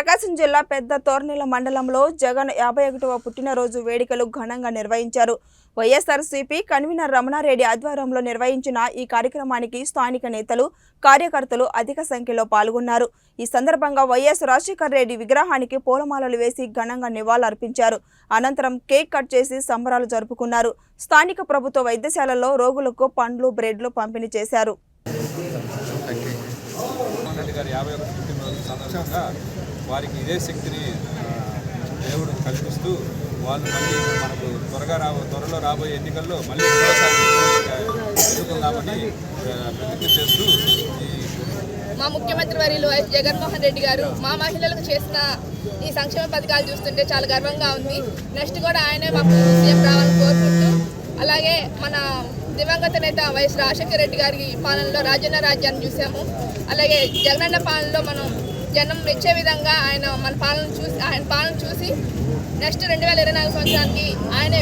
ప్రకాశం జిల్లా పెద్ద తోర్నెల మండలంలో జగన్ 51వ పుట్టినరోజు వేడుకలు ఘనంగా నిర్వహించారు. వైఎస్ఆర్సీపీ కన్వీనర్ రమణారెడ్డి ఆధ్వర్యంలో నిర్వహించిన ఈ కార్యక్రమానికి స్థానిక నేతలు, కార్యకర్తలు అధిక సంఖ్యలో పాల్గొన్నారు. ఈ సందర్భంగా వైఎస్ రాజశేఖర రెడ్డి విగ్రహానికి పూలమాలలు వేసి ఘనంగా నివాళులర్పించారు. అనంతరం కేక్ కట్ చేసి సంబరాలు జరుపుకున్నారు. స్థానిక ప్రభుత్వ వైద్యశాలలో రోగులకు పండ్లు, బ్రెడ్లు పంపిణీ చేశారు. వారికి ఇదే శక్తిని దేవుడు కల్పిస్తూ వాళ్ళు మళ్ళీ మనకు త్వరలో రాబోయే ఎన్నికల్లో మళ్ళీ ఎదుర్కొందామని ప్రతిజ్ఞ చేస్తూ మా ముఖ్యమంత్రి వర్యులు వైఎస్ జగన్మోహన్ రెడ్డి గారు మా మహిళలకు చేసిన ఈ సంక్షేమ పథకాలు చూస్తుంటే చాలా గర్వంగా ఉంది. నెక్స్ట్ కూడా ఆయనే మాకు సీఎం రావాలని కోరుకుంటూ, అలాగే మన దివంగత నేత వైఎస్ రాజశేఖర రెడ్డి గారి పాలనలో రాజన్న రాజ్యాన్ని చూసాము. అలాగే జగనన్న పాలనలో మనం జనం మెచ్చే విధంగా ఆయన పాలన చూసి నెక్స్ట్ 2024 సంవత్సరానికి ఆయనే